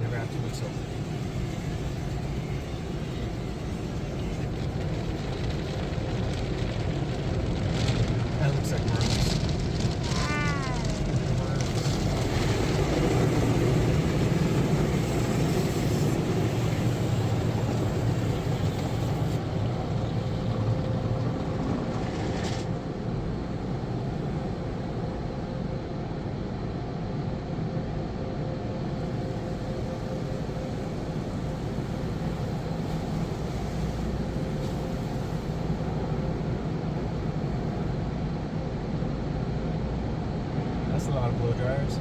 Never have too much salt. That looks like marbles. That's a lot of blow dryers.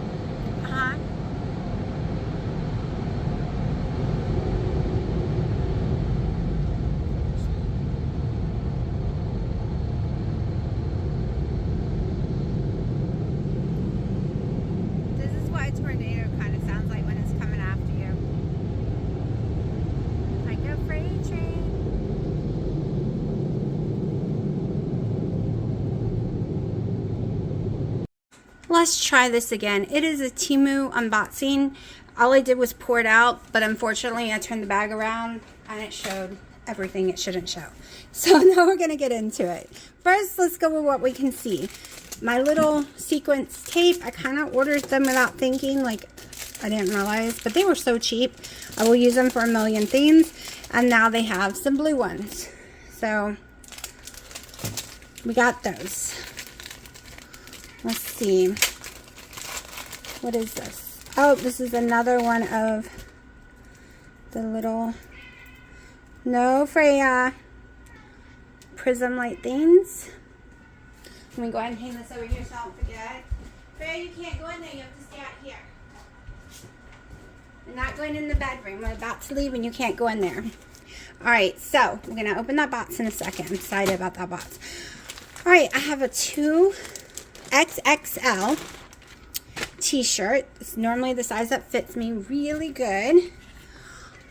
Uh-huh. This is what a tornado kind of sounds like when it's coming after you. Like a freight train. Let's try this again. It is a Temu unboxing. All I did was pour it out, but unfortunately I turned the bag around and it showed everything it shouldn't show. So now we're gonna get into it. First, let's go with what we can see. My little sequence tape, I kind of ordered them without thinking, like I didn't realize, but they were so cheap. I will use them for a million things. And now they have some blue ones. So we got those. Let's see. What is this? Oh, this is another one of the little No Freya prism light things. Let me go ahead and hang this over here so I don't forget. Freya, you can't go in there. You have to stay out here. You're not going in the bedroom. We're about to leave and you can't go in there. Alright, so we're going to open that box in a second. I'm excited about that box. Alright, I have a 2XXL t-shirt. It's normally the size that fits me really good.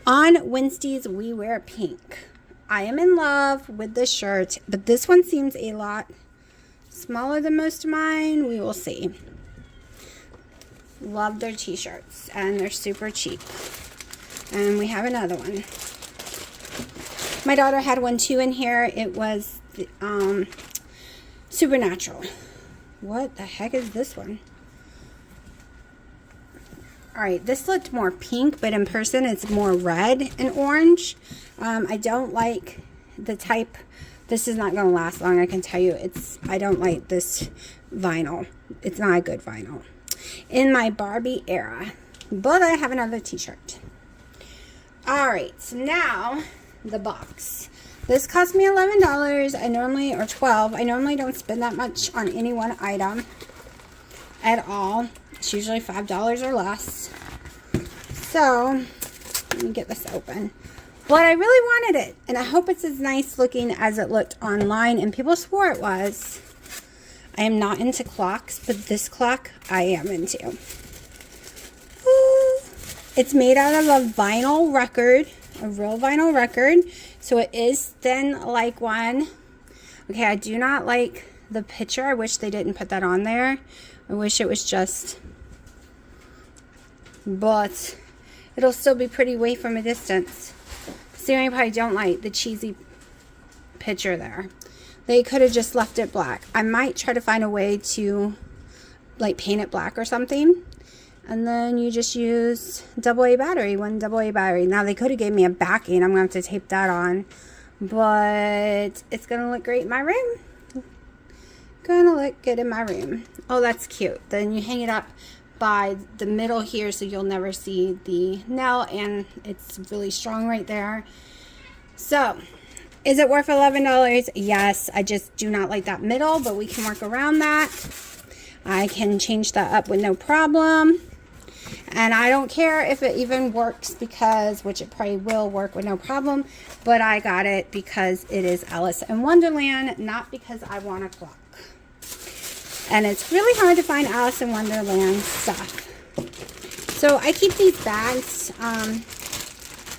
On Wednesdays, we wear pink. I am in love with this shirt, but this one seems a lot smaller than most of mine. We will see. Love their t-shirts, and they're super cheap. And we have another one. My daughter had one too in here. It was Supernatural. What the heck is this one? Alright, this looked more pink, but in person it's more red and orange. I don't like the type. This is not going to last long, I can tell you. I don't like this vinyl. It's not a good vinyl. In my Barbie era. But I have another t-shirt. Alright, so now the box. This cost me $11. Or $12. I normally don't spend that much on any one item at all. It's usually $5 or less. So, let me get this open. But I really wanted it. And I hope it's as nice looking as it looked online. And people swore it was. I am not into clocks, but this clock I am into. Ooh. It's made out of a vinyl record. A real vinyl record. So it is thin like one. Okay, I do not like the picture. I wish they didn't put that on there. I wish it was just... But it'll still be pretty away from a distance. See, I probably don't like the cheesy picture there. They could have just left it black. I might try to find a way to like paint it black or something. And then you just use AA battery, one AA battery. Now they could have gave me a backing. I'm going to have to tape that on. But it's going to look great in my room. Going to look good in my room. Oh, that's cute. Then you hang it up by the middle here so you'll never see the nail. And it's really strong right there. So, is it worth $11? Yes, I just do not like that middle, but we can work around that. I can change that up with no problem. And I don't care if it even works because, which it probably will work with no problem, but I got it because it is Alice in Wonderland, not because I want a clock. And it's really hard to find Alice in Wonderland stuff. So I keep these bags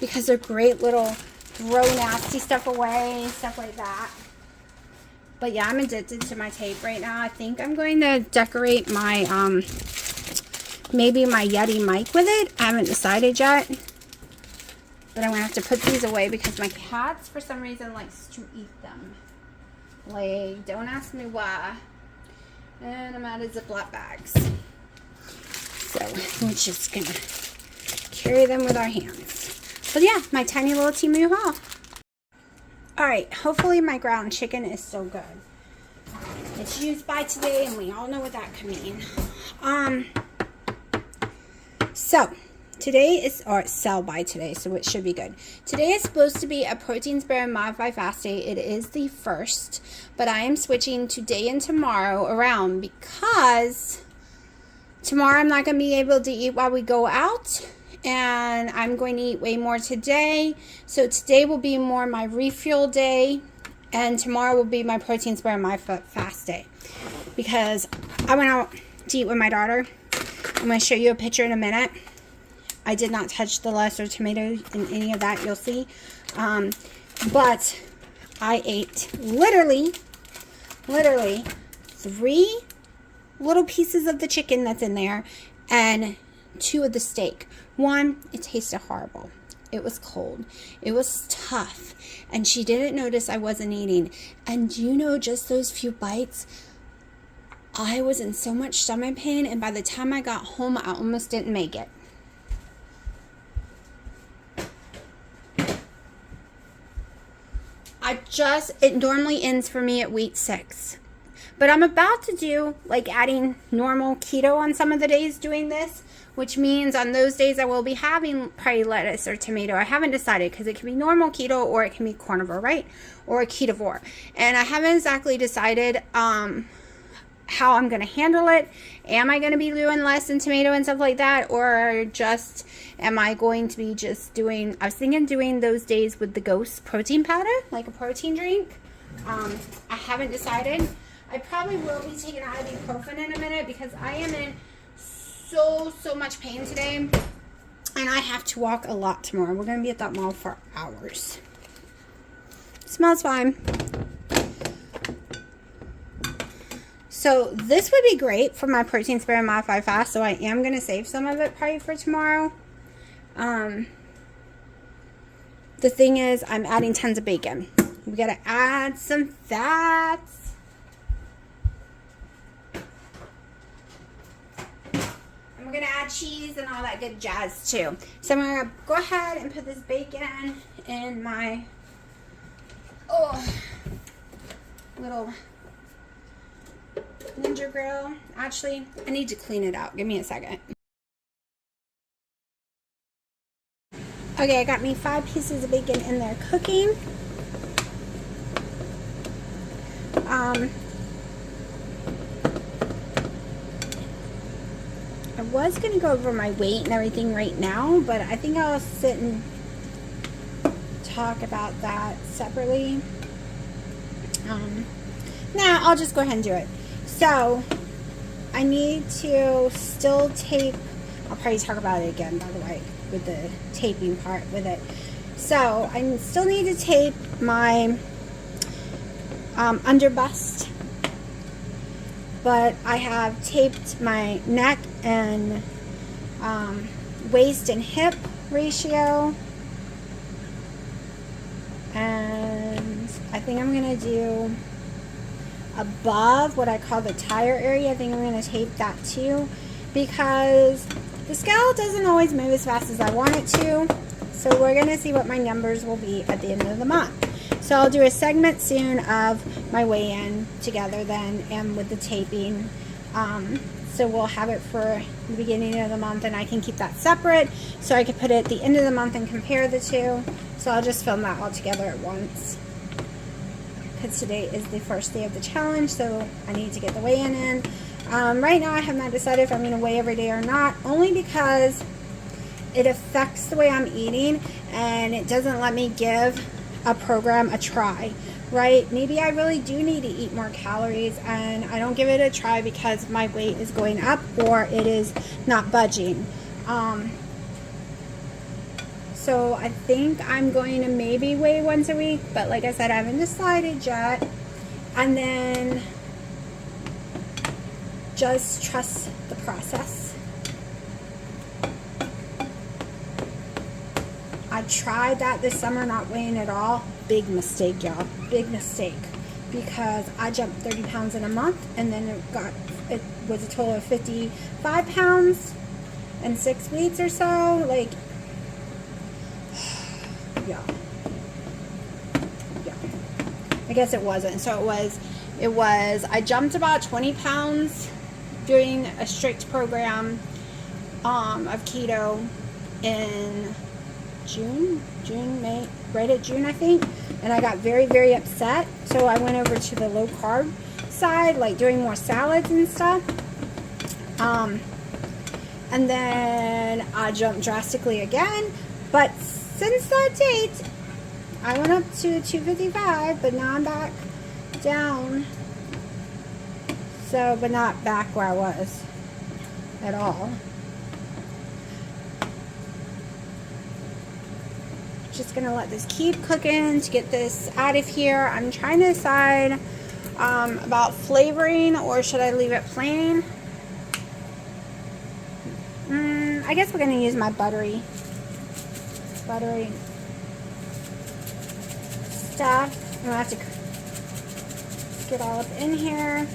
because they're great little throw nasty stuff away, stuff like that. But yeah, I'm addicted to my tape right now. I think I'm going to decorate my maybe my Yeti mic with it. I haven't decided yet. But I'm going to have to put these away because my cats, for some reason, likes to eat them. Like, don't ask me why. And I'm out of Ziploc bags. So, we're just going to carry them with our hands. But yeah, my tiny little Temu haul. Alright, hopefully my ground chicken is still good. It's used by today, and we all know what that can mean. So, today is, or sell by today, so it should be good. Today is supposed to be a protein spare and modified fast day. It is the 1st, but I am switching today and tomorrow around because tomorrow I'm not going to be able to eat while we go out, and I'm going to eat way more today. So today will be more my refuel day, and tomorrow will be my protein spare and my fast day because I went out to eat with my daughter. I'm going to show you a picture in a minute. I did not touch the lettuce or tomato in any of that, you'll see. But I ate literally 3 little pieces of the chicken that's in there and 2 of the steak. 1, it tasted horrible. It was cold. It was tough. And she didn't notice I wasn't eating. And you know, just those few bites, I was in so much stomach pain. And by the time I got home, I almost didn't make it. It normally ends for me at week 6. But I'm about to do, like, adding normal keto on some of the days doing this, which means on those days I will be having probably lettuce or tomato. I haven't decided because it can be normal keto or it can be carnivore, right? Or a ketovore. And I haven't exactly decided how I'm going to handle it. Am I going to be doing less than tomato and stuff like that? Or just, am I going to be just doing, I was thinking doing those days with the Ghost protein powder, like a protein drink. I haven't decided. I probably will be taking ibuprofen in a minute because I am in so much pain today. And I have to walk a lot tomorrow. We're going to be at that mall for hours. Smells fine. So this would be great for my protein spare and modified fast. So I am going to save some of it probably for tomorrow. The thing is, I'm adding tons of bacon. We got to add some fats. And we're going to add cheese and all that good jazz too. So I'm going to go ahead and put this bacon in my little Ninja grill. Actually, I need to clean it out. Give me a second. Okay, I got me 5 pieces of bacon in there cooking. I was going to go over my weight and everything right now, but I think I'll sit and talk about that separately. Nah, I'll just go ahead and do it. So, I need to still tape, I'll probably talk about it again, by the way, with the taping part with it. So, I still need to tape my under bust, but I have taped my neck and waist and hip ratio, and I think I'm going to do above what I call the tire area. I think I'm going to tape that too because the scale doesn't always move as fast as I want it to. So we're going to see what my numbers will be at the end of the month. So I'll do a segment soon of my weigh-in together then and with the taping. So we'll have it for the beginning of the month and I can keep that separate so I can put it at the end of the month and compare the two. So I'll just film that all together at once. Because today is the first day of the challenge, so I need to get the weigh-in in. Right now I have not decided if I'm going to weigh every day or not, only because it affects the way I'm eating and it doesn't let me give a program a try, right? Maybe I really do need to eat more calories and I don't give it a try because my weight is going up or it is not budging. So I think I'm going to maybe weigh once a week, but like I said, I haven't decided yet. And then just trust the process. I've tried that this summer, not weighing at all. Big mistake, y'all. Big mistake. Because I jumped 30 pounds in a month, and then it was a total of 55 pounds in 6 weeks or so. Like, yeah. I guess it wasn't. So it was, I jumped about 20 pounds doing a strict program of keto in June, May, right at June, I think. And I got very, very upset. So I went over to the low carb side, like doing more salads and stuff. And then I jumped drastically again. But since that date, I went up to 255, but now I'm back down. So, but not back where I was at all. Just gonna let this keep cooking to get this out of here. I'm trying to decide about flavoring, or should I leave it plain? I guess we're gonna use my buttery stuff. I'm gonna have to get all up in here.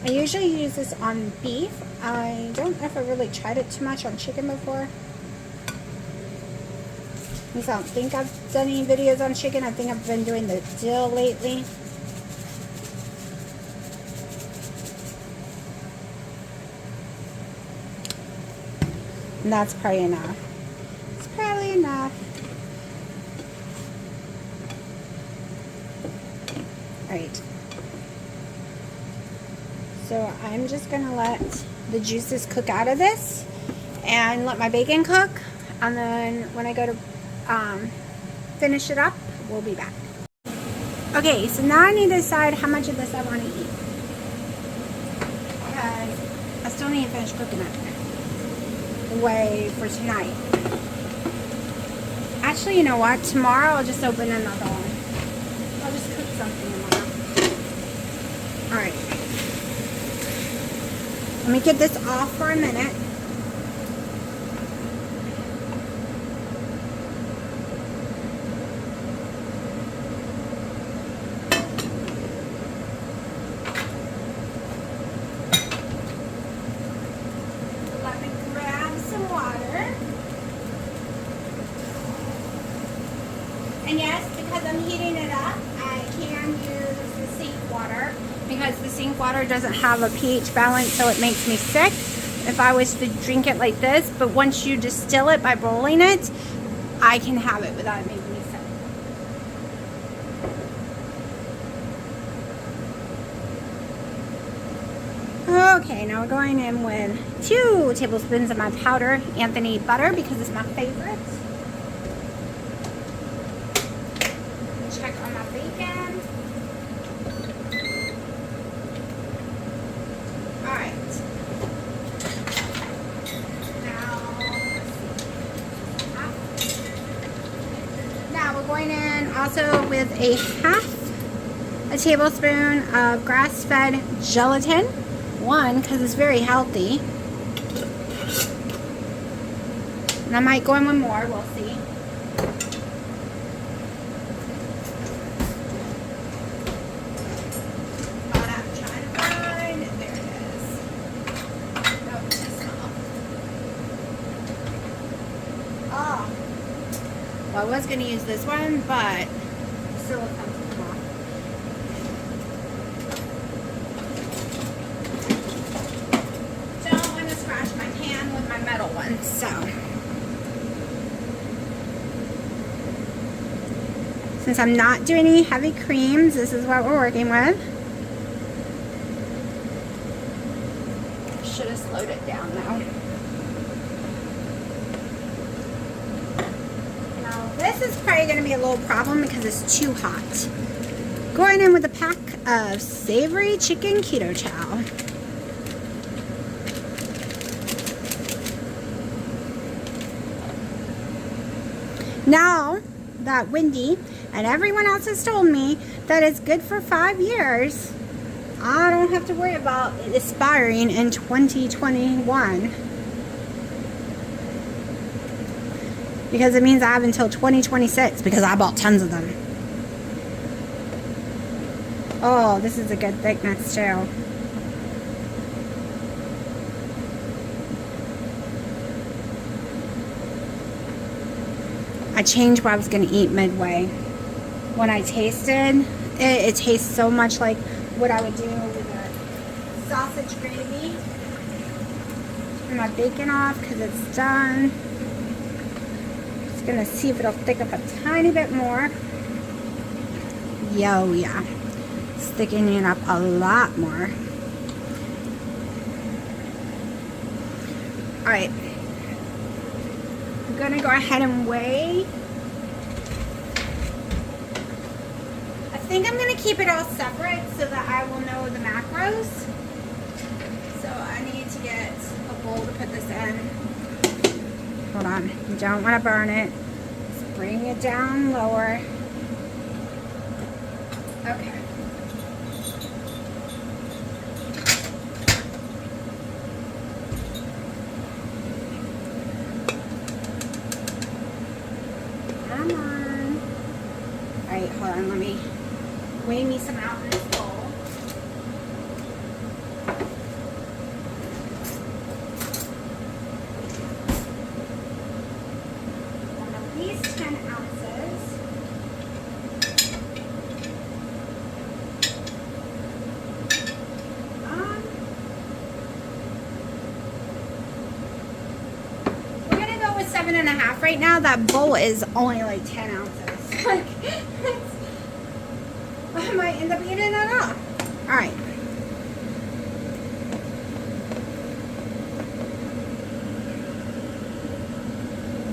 I usually use this on beef. I don't know if I really tried it too much on chicken before. I don't think I've done any videos on chicken. I think I've been doing the dill lately. And that's probably enough. It's probably enough. Alright. So I'm just going to let the juices cook out of this and let my bacon cook. And then when I go to finish it up, we'll be back. Okay, so now I need to decide how much of this I want to eat. Because I still need to finish cooking it the way for tonight. Actually, you know what? Tomorrow I'll just open another one. I'll just cook something tomorrow. Alright. Let me get this off for a minute. Let me grab some water. And yes, because I'm heating it up, I can use the sink water, because the sink water doesn't have a pH balance, so it makes me sick if I was to drink it like this. But once you distill it by boiling it, I can have it without it making me sick. Okay, now we're going in with 2 tablespoons of my powder Anthony butter, because it's my favorite. Check on my bacon. Alright. Now we're going in also with a half a tablespoon of grass-fed gelatin. 1, because it's very healthy. And I might go in with more, we'll see. I was going to use this one, but still it comes with more. Don't want to scratch my pan with my metal one, so. Since I'm not doing any heavy creams, this is what we're working with. Should have slowed it down though. This is probably going to be a little problem because it's too hot. Going in with a pack of savory chicken keto chow. Now that Wendy and everyone else has told me that it's good for 5 years, I don't have to worry about it expiring in 2021. Because it means I have until 2026 because I bought tons of them. Oh, this is a good thickness too. I changed what I was going to eat midway. When I tasted, it tastes so much like what I would do with a sausage gravy. Turn my bacon off because it's done. Just going to see if it'll thick up a tiny bit more. Yo, yeah. It's thickening it up a lot more. Alright. I'm going to go ahead and weigh. I think I'm going to keep it all separate so that I will know the macros. So I need to get a bowl to put this in. Hold on. You don't want to burn it. Just bring it down lower. Okay. Come on. Alright, hold on. Let me weigh me some out in this bowl. At least 10 ounces. We're gonna go with 7.5 right now. That bowl is only like 10 ounces. Like, I might end up eating it all. Alright.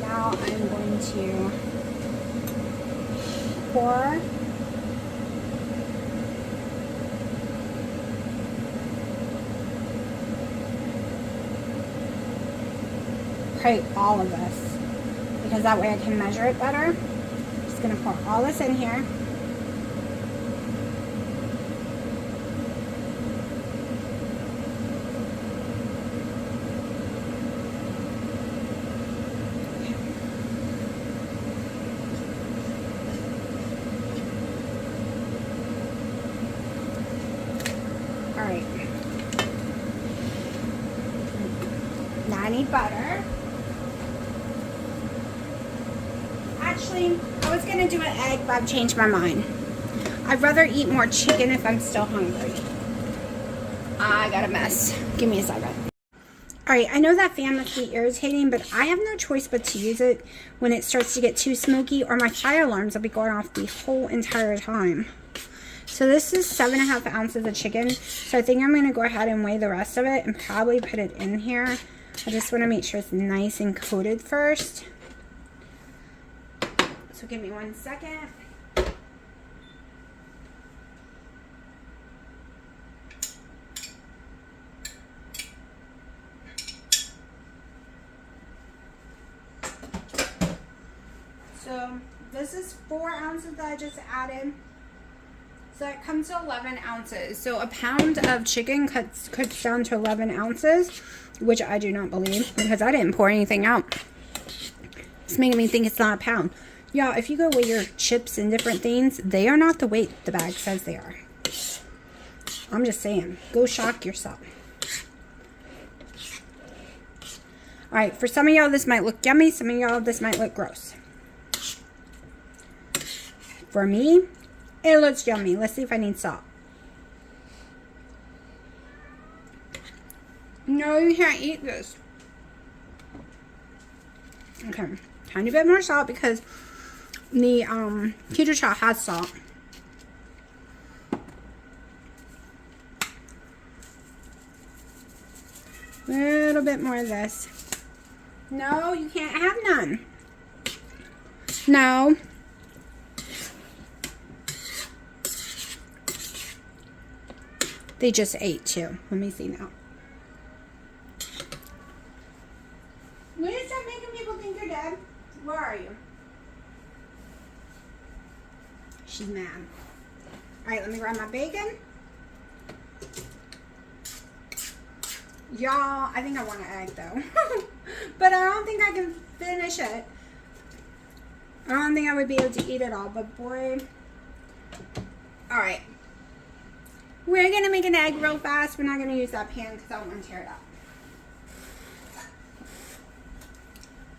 Now I'm going to pour probably all of this because that way I can measure it better. I'm just going to pour all this in here. Alright. Now I need butter. Actually, I was going to do an egg, but I've changed my mind. I'd rather eat more chicken if I'm still hungry. I got a mess. Give me a second. Alright, I know that fan must be irritating, but I have no choice but to use it when it starts to get too smoky, or my fire alarms will be going off the whole entire time. So this is 7.5 ounces of chicken. So I think I'm going to go ahead and weigh the rest of it and probably put it in here. I just want to make sure it's nice and coated first. So give me 1 second. So this is 4 ounces that I just added. So it comes to 11 ounces. So a pound of chicken cuts down to 11 ounces, which I do not believe because I didn't pour anything out. It's making me think it's not a pound. Y'all, if you go weigh your chips and different things, they are not the weight the bag says they are. I'm just saying. Go shock yourself. Alright, for some of y'all this might look yummy. Some of y'all this might look gross. For me, it looks yummy. Let's see if I need salt. No, you can't eat this. Okay. Tiny bit more salt because the Keto Chow has salt. A little bit more of this. No, you can't have none. No. They just ate too. Let me see now. Will you stop making people think you're dead? Where are you? She's mad. Alright, let me grab my bacon. Y'all, I think I want an egg though. But I don't think I can finish it. I don't think I would be able to eat it all, but boy. Alright. We're going to make an egg real fast. We're not going to use that pan because I don't want to tear it up.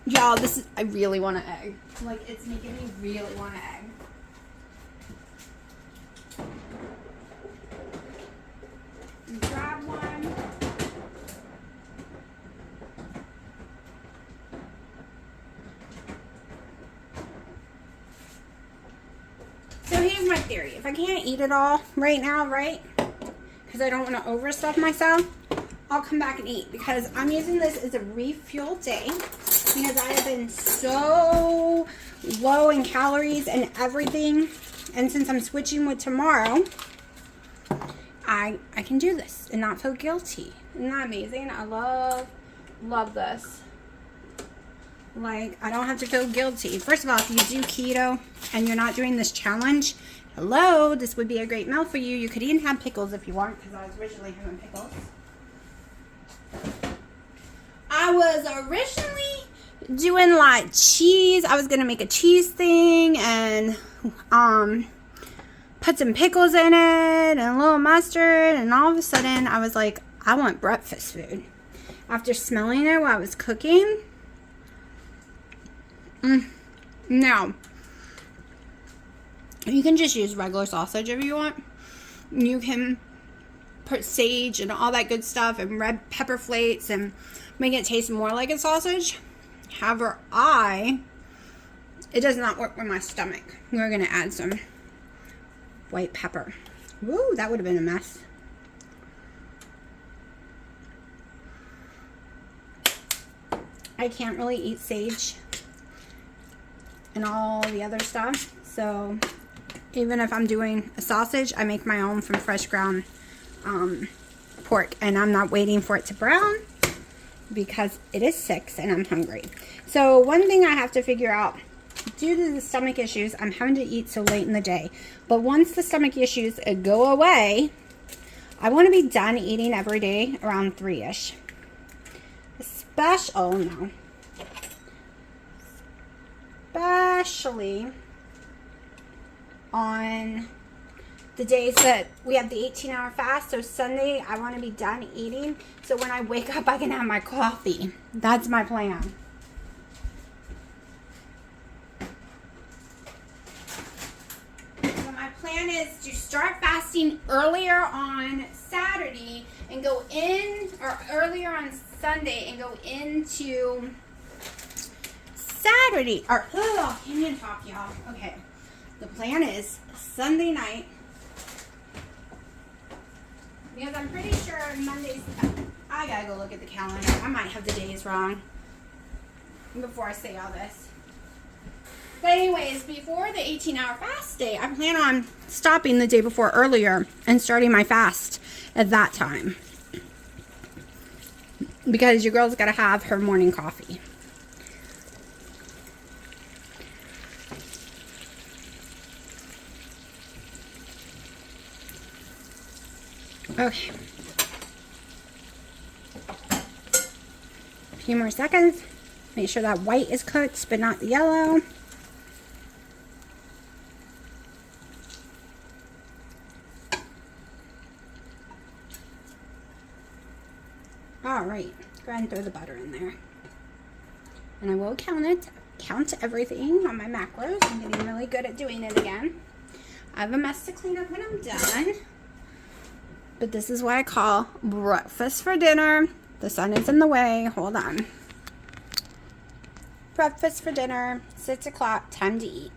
Y'all, this is, I really want an egg. Like, it's making me really want an egg. Grab one. So here's my theory. If I can't eat it all right now, right? Because I don't want to overstuff myself, I'll come back and eat. Because I'm using this as a refuel day. Because I have been so low in calories and everything. And since I'm switching with tomorrow, I can do this and not feel guilty. Isn't that amazing? I love this. Like, I don't have to feel guilty. First of all, if you do keto and you're not doing this challenge, hello, this would be a great meal for you. You could even have pickles if you want, because I was originally having pickles. I was originally doing like cheese. I was going to make a cheese thing and put some pickles in it and a little mustard. And all of a sudden, I was like, I want breakfast food. After smelling it while I was cooking. Now, you can just use regular sausage if you want. You can put sage and all that good stuff and red pepper flakes and make it taste more like a sausage. However, it does not work with my stomach. We're going to add some white pepper. Woo, that would have been a mess. I can't really eat sage and all the other stuff, so even if I'm doing a sausage, I make my own from fresh ground pork, and I'm not waiting for it to brown because it is 6 and I'm hungry. So one thing I have to figure out, due to the stomach issues, I'm having to eat so late in the day, but once the stomach issues go away, I want to be done eating every day around 3-ish. Especially on the days that we have the 18-hour fast. So Sunday, I want to be done eating. So when I wake up, I can have my coffee. That's my plan. So my plan is to start fasting earlier on Saturday and go in, or earlier on Sunday and go into Saturday, or, oh, can't even talk, y'all. Okay, the plan is Sunday night, because I'm pretty sure Monday's, I gotta go look at the calendar. I might have the days wrong before I say all this. But anyways, before the 18-hour fast day, I plan on stopping the day before earlier and starting my fast at that time. Because your girl's got to have her morning coffee. Okay. A few more seconds. Make sure that white is cooked, but not the yellow. Alright, go ahead and throw the butter in there. And I will count everything on my macros. I'm getting really good at doing it again. I have a mess to clean up when I'm done. But this is what I call breakfast for dinner. The sun is in the way. Hold on. Breakfast for dinner, 6 o'clock, time to eat.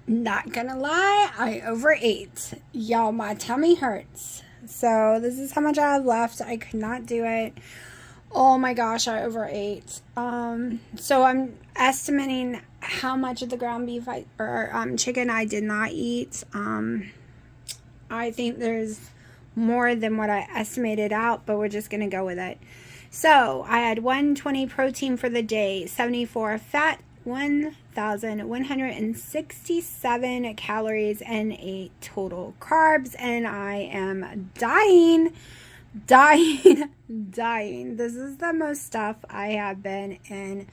Not gonna lie, I overate. Y'all, my tummy hurts. So this is how much I have left. I could not do it. Oh my gosh, I overate. So I'm estimating how much of the ground beef chicken I did not eat. I think there's more than what I estimated out, but we're just gonna go with it. So I had 120 protein for the day, 74 fat, 1,167 calories, and 8 total carbs. And I am dying dying, dying. This is the most stuff I have been in.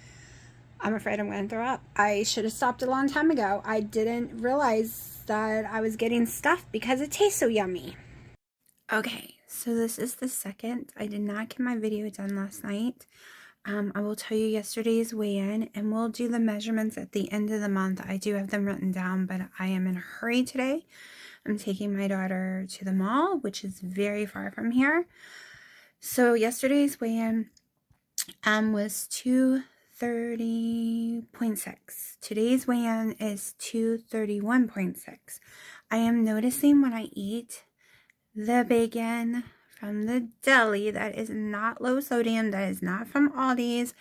I'm afraid I'm going to throw up. I should have stopped a long time ago. I didn't realize that I was getting stuffed because it tastes so yummy. Okay, so this is the second. I did not get my video done last night. I will tell you yesterday's weigh-in, and we'll do the measurements at the end of the month. I do have them written down, but I am in a hurry today. I'm taking my daughter to the mall, which is very far from here. So yesterday's weigh-in was 230.6. Today's weigh-in is 231.6. I am noticing when I eat the bacon from the deli that is not low sodium, that is not from Aldi's,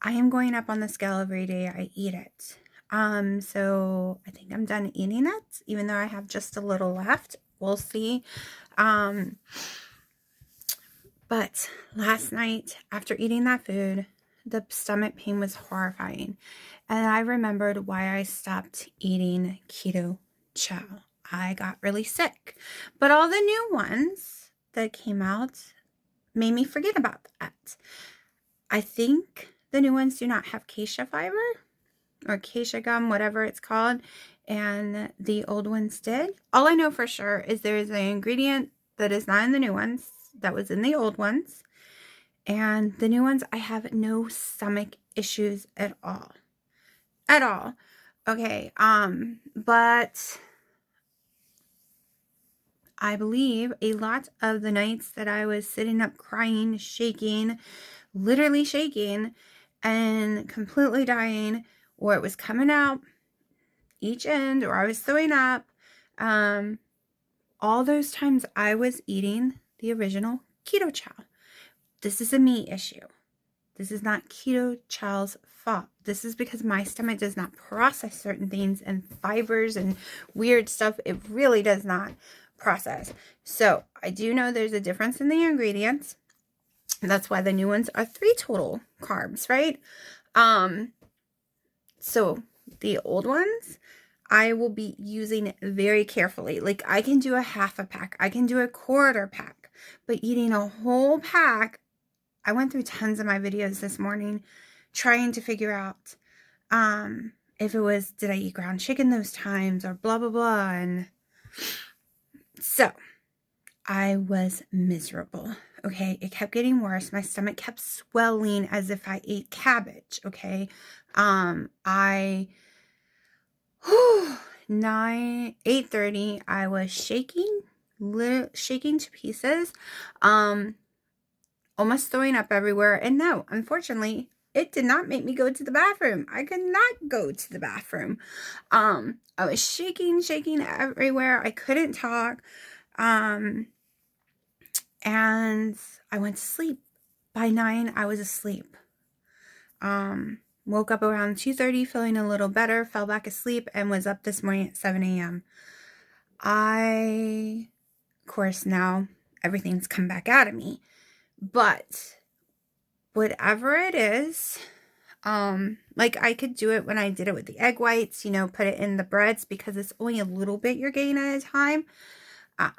I am going up on the scale every day I eat it. So I think I'm done eating it, even though I have just a little left. We'll see. But last night, after eating that food, the stomach pain was horrifying. And I remembered why I stopped eating keto chow. I got really sick. But all the new ones that came out made me forget about that. I think the new ones do not have acacia fiber or acacia gum, whatever it's called, and the old ones did. All I know for sure is there is an ingredient that is not in the new ones that was in the old ones, and the new ones I have no stomach issues at all. Okay, but I believe a lot of the nights that I was sitting up crying, shaking, literally shaking, and completely dying, or it was coming out each end, or I was throwing up, all those times I was eating the original keto chow. This is a me issue. This is not keto chow's fault. This is because my stomach does not process certain things, and fibers and weird stuff, it really does not process. So I do know there's a difference in the ingredients. That's why the new ones are 3 total carbs, right? So the old ones I will be using very carefully. Like, I can do a half a pack, I can do a quarter pack, but eating a whole pack, I went through tons of my videos this morning trying to figure out if it was, did I eat ground chicken those times, or blah blah blah. And so I was miserable. Okay, it kept getting worse. My stomach kept swelling as if I ate cabbage. Okay, 8:30, I was shaking to pieces, almost throwing up everywhere. And no, unfortunately, it did not make me go to the bathroom. I could not go to the bathroom. I was shaking everywhere. I couldn't talk. And I went to sleep. By 9, I was asleep. Woke up around 2:30 feeling a little better, fell back asleep, and was up this morning at 7 a.m. Of course, now everything's come back out of me. But whatever it is, like, I could do it when I did it with the egg whites, you know, put it in the breads, because it's only a little bit you're getting at a time.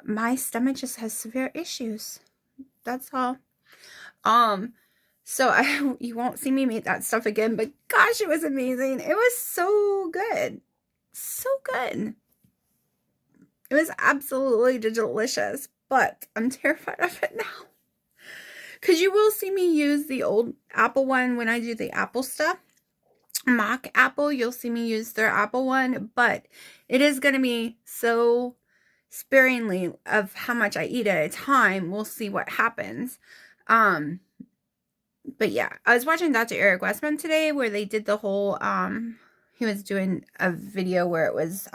My stomach just has severe issues. That's all. So you won't see me make that stuff again, but gosh, it was amazing. It was so good. So good. It was absolutely delicious, but I'm terrified of it now. Because you will see me use the old apple one when I do the apple stuff. Mock apple, you'll see me use their apple one, but it is going to be so sparingly of how much I eat at a time. We'll see what happens. But yeah, I was watching Dr. Eric Westman today, where they did the whole, he was doing a video where it was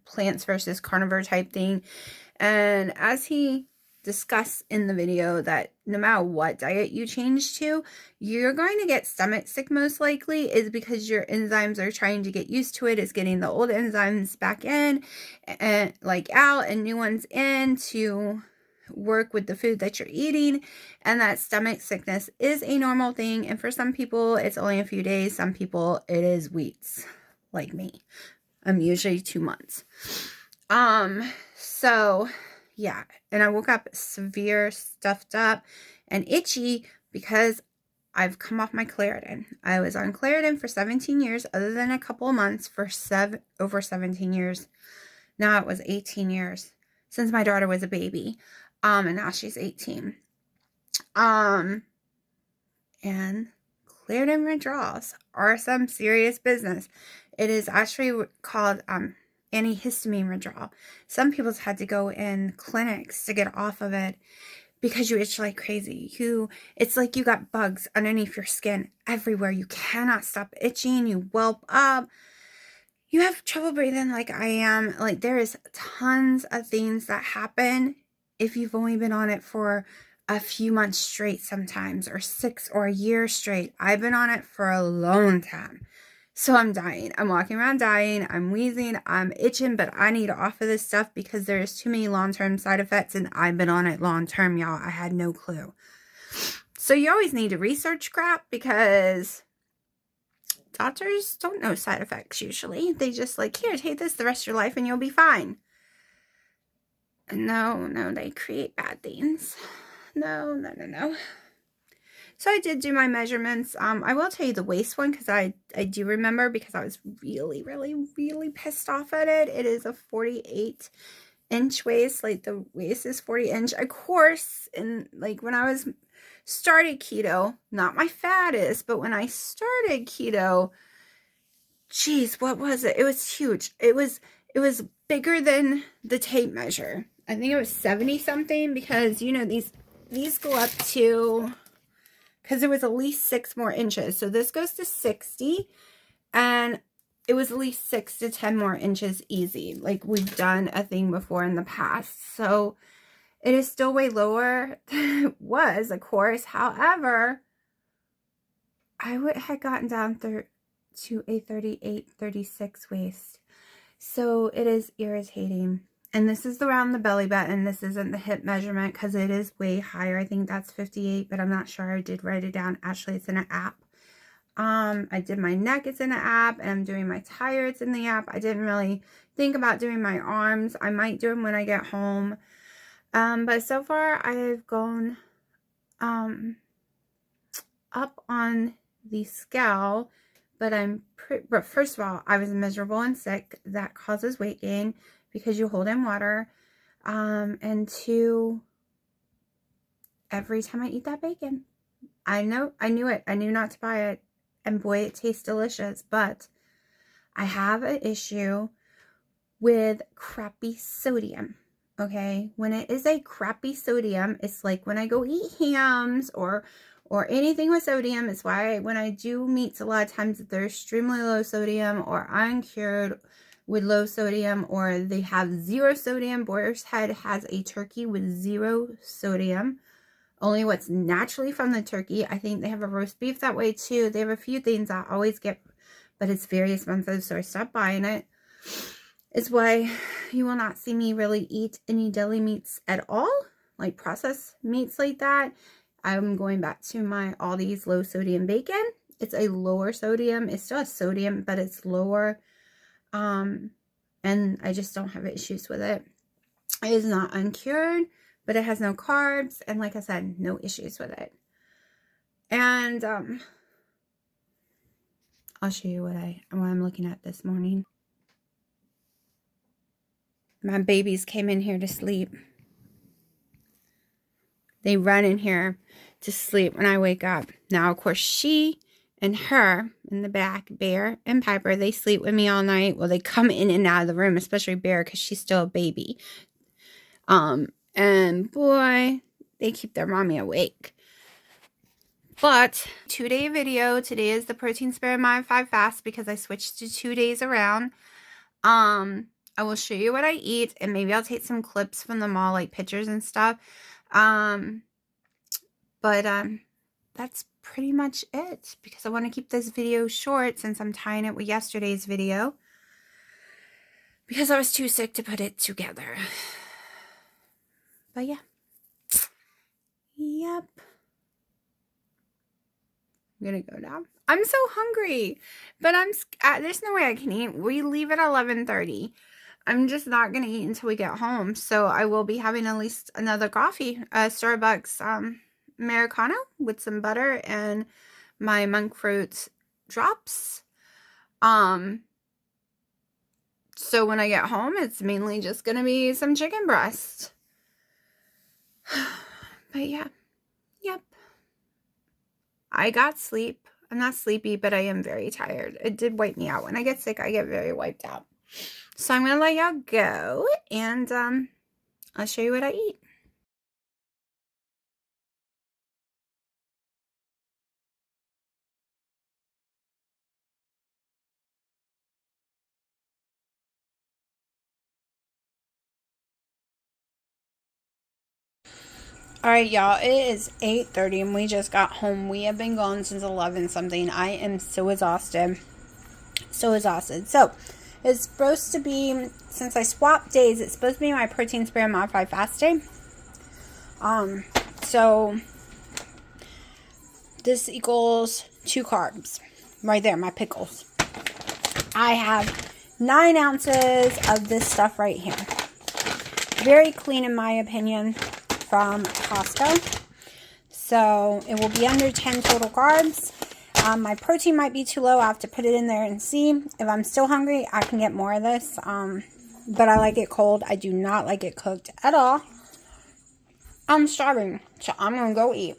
plants versus carnivore type thing. And as he discussed in the video, that no matter what diet you change to, you're going to get stomach sick most likely, is because your enzymes are trying to get used to it. It's getting the old enzymes back in and like out, and new ones in to work with the food that you're eating. And that stomach sickness is a normal thing, and for some people it's only a few days, some people it is weeks, like me. I'm usually 2 months. So Yeah. And I woke up severe, stuffed up, and itchy because I've come off my Claritin. I was on Claritin for 17 years, other than a couple of months for over 17 years. Now it was 18 years since my daughter was a baby. And now she's 18. And Claritin withdrawals are some serious business. It is actually called antihistamine withdrawal. Some people's had to go in clinics to get off of it because you itch like crazy. It's like you got bugs underneath your skin everywhere. You cannot stop itching. You whelp up. You have trouble breathing like I am. Like, there is tons of things that happen if you've only been on it for a few months straight sometimes, or 6 or a year straight. I've been on it for a long time. So I'm dying. I'm walking around dying. I'm wheezing. I'm itching, but I need off of this stuff because there's too many long-term side effects, and I've been on it long-term, y'all. I had no clue. So you always need to research crap because doctors don't know side effects usually. They just like, here, take this the rest of your life and you'll be fine. No, they create bad things. No. So I did do my measurements. I will tell you the waist one because I do remember, because I was really, really, really pissed off at it. It is a 48-inch waist. Like, the waist is 40-inch. Of course, and like when I started keto, not my fattest, but when I started keto, geez, what was it? It was huge. It was bigger than the tape measure. I think it was 70 something, because you know these go up to, because it was at least 6 more inches. So this goes to 60, and it was at least 6 to 10 more inches easy. Like, we've done a thing before in the past. So it is still way lower than it was, of course. However, I had gotten down to a 38, 36 waist. So it is irritating. And this is around the belly button. This isn't the hip measurement because it is way higher. I think that's 58, but I'm not sure. I did write it down. Actually, it's in an app. I did my neck. It's in an app. And I'm doing my tire. It's in the app. I didn't really think about doing my arms. I might do them when I get home. But so far, I've gone up on the scale. But but first of all, I was miserable and sick. That causes weight gain because you hold in water. And 2, every time I eat that bacon, I knew it. I knew not to buy it. And boy, it tastes delicious. But I have an issue with crappy sodium. Okay? When it is a crappy sodium, it's like when I go eat hams or anything with sodium. It's why when I do meats, a lot of times they're extremely low sodium or uncured with low sodium, or they have 0 sodium. Boar's Head has a turkey with 0 sodium. Only what's naturally from the turkey. I think they have a roast beef that way too. They have a few things I always get, but it's very expensive, so I stopped buying it. It's why you will not see me really eat any deli meats at all, like processed meats like that. I'm going back to my Aldi's low sodium bacon. It's a lower sodium. It still has sodium, but it's lower. And I just don't have issues with it. It is not uncured, but it has no carbs. And like I said, no issues with it. And, I'll show you what I'm looking at this morning. My babies came in here to sleep. They run in here to sleep when I wake up. Now, of course, she and her in the back, Bear and Piper, they sleep with me all night. Well, they come in and out of the room, especially Bear, because she's still a baby. And boy, they keep their mommy awake. But 2-day video. Today is the protein spare Mod5 fast because I switched to 2 days around. I will show you what I eat, and maybe I'll take some clips from the mall, like pictures and stuff. That's pretty much it, because I want to keep this video short since I'm tying it with yesterday's video, because I was too sick to put it together. But yeah. Yep. I'm gonna go down. I'm so hungry, but there's no way I can eat. We leave at 11:30. I'm just not going to eat until we get home. So I will be having at least another coffee, Starbucks Americano with some butter and my monk fruit drops. So when I get home, it's mainly just going to be some chicken breast. But yeah, yep. I got sleep. I'm not sleepy, but I am very tired. It did wipe me out. When I get sick, I get very wiped out. So I'm going to let y'all go, and I'll show you what I eat. Alright, y'all, it is 8:30 and we just got home. We have been gone since 11 something. I am so exhausted. So exhausted. So, it's supposed to be, since I swapped days, it's supposed to be my protein spray and modified fast day. So, this equals 2 carbs. Right there, my pickles. I have 9 ounces of this stuff right here. Very clean in my opinion, from Costco. So it will be under 10 total carbs. My protein might be too low. I have to put it in there and see. If I'm still hungry, I can get more of this. But I like it cold. I do not like it cooked at all. I'm starving, so I'm going to go eat.